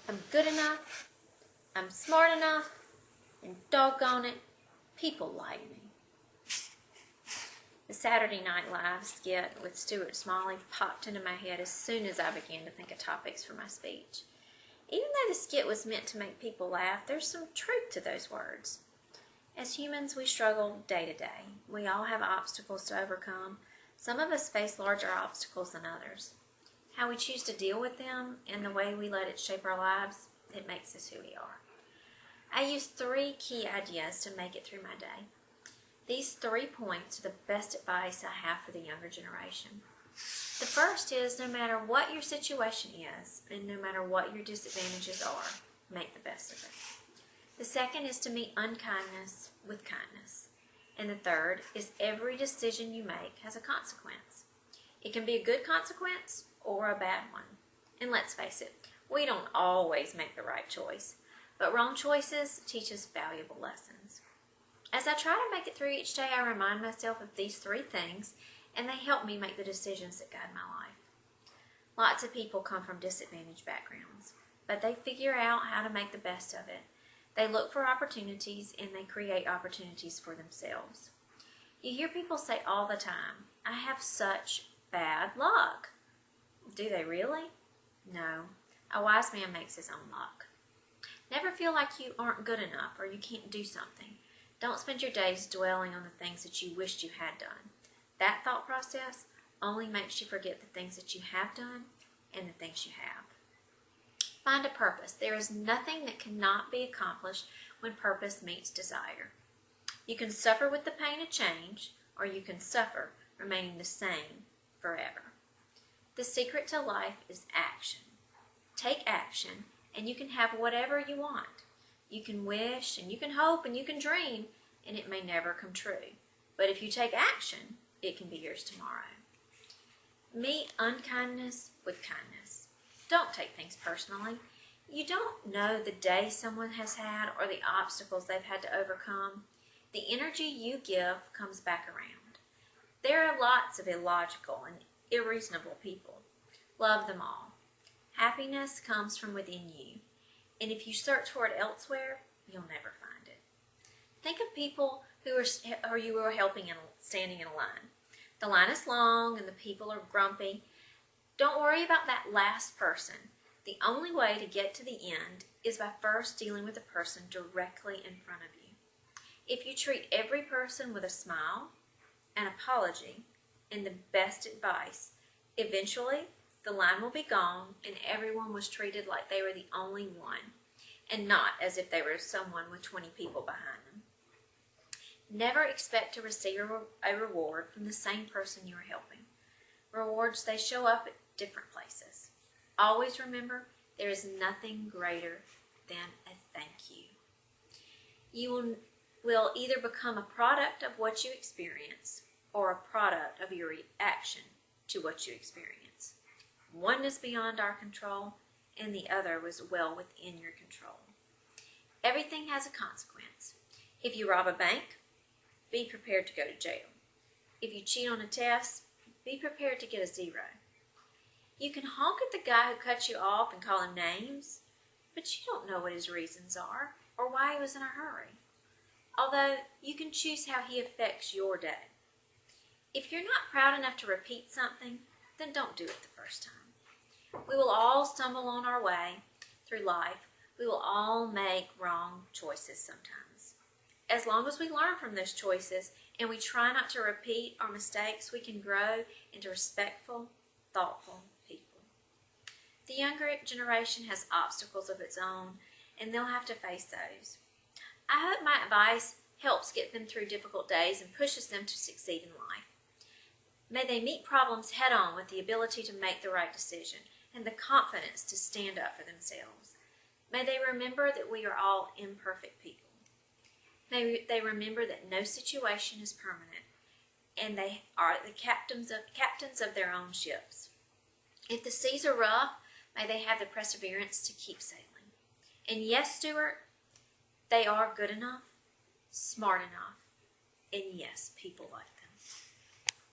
I'm good enough, I'm smart enough, and doggone it, people like me. The Saturday Night Live skit with Stuart Smalley popped into my head as soon as I began to think of topics for my speech. Even though the skit was meant to make people laugh, there's some truth to those words. As humans, we struggle day to day. We all have obstacles to overcome. Some of us face larger obstacles than others. How we choose to deal with them and the way we let it shape our lives, it makes us who we are. I use 3 key ideas to make it through my day. These 3 points are the best advice I have for the younger generation. The first is, no matter what your situation is, and no matter what your disadvantages are, make the best of it. The second is to meet unkindness with kindness. And the third is, every decision you make has a consequence. It can be a good consequence or a bad one. And let's face it, we don't always make the right choice, but wrong choices teach us valuable lessons. As I try to make it through each day, I remind myself of these 3 things, and they help me make the decisions that guide my life. Lots of people come from disadvantaged backgrounds, but they figure out how to make the best of it. They look for opportunities, and they create opportunities for themselves. You hear people say all the time, "I have such bad luck." Do they really? No. A wise man makes his own luck. Never feel like you aren't good enough or you can't do something. Don't spend your days dwelling on the things that you wished you had done. That thought process only makes you forget the things that you have done and the things you have. Find a purpose. There is nothing that cannot be accomplished when purpose meets desire. You can suffer with the pain of change, or you can suffer remaining the same forever. The secret to life is action. Take action, and you can have whatever you want. You can wish, and you can hope, and you can dream, and it may never come true. But if you take action, it can be yours tomorrow. Meet unkindness with kindness. Don't take things personally. You don't know the day someone has had or the obstacles they've had to overcome. The energy you give comes back around. There are lots of illogical and unreasonable people. Love them all. Happiness comes from within you, and if you search for it elsewhere, you'll never find it. Think of people who you are helping and standing in a line. The line is long and the people are grumpy. Don't worry about that last person. The only way to get to the end is by first dealing with the person directly in front of you. If you treat every person with a smile, an apology, and the best advice, eventually the line will be gone and everyone was treated like they were the only one, and not as if they were someone with 20 people behind them. Never expect to receive a reward from the same person you are helping. Rewards, they show up at different places. Always remember, there is nothing greater than a thank you. You will either become a product of what you experience or a product of your reaction to what you experience. One is beyond our control, and the other was well within your control. Everything has a consequence. If you rob a bank, be prepared to go to jail. If you cheat on a test, be prepared to get a 0. You can honk at the guy who cut you off and call him names, but you don't know what his reasons are or why he was in a hurry. Although you can choose how he affects your day. If you're not proud enough to repeat something, then don't do it the first time. We will all stumble on our way through life. We will all make wrong choices sometimes. As long as we learn from those choices and we try not to repeat our mistakes, we can grow into respectful, thoughtful people. The younger generation has obstacles of its own, and they'll have to face those. I hope my advice helps get them through difficult days and pushes them to succeed in life. May they meet problems head on with the ability to make the right decision and the confidence to stand up for themselves. May they remember that we are all imperfect people. May they remember that no situation is permanent, and they are the captains of their own ships. If the seas are rough, may they have the perseverance to keep sailing. And yes, Stuart, they are good enough, smart enough, and yes, people like them.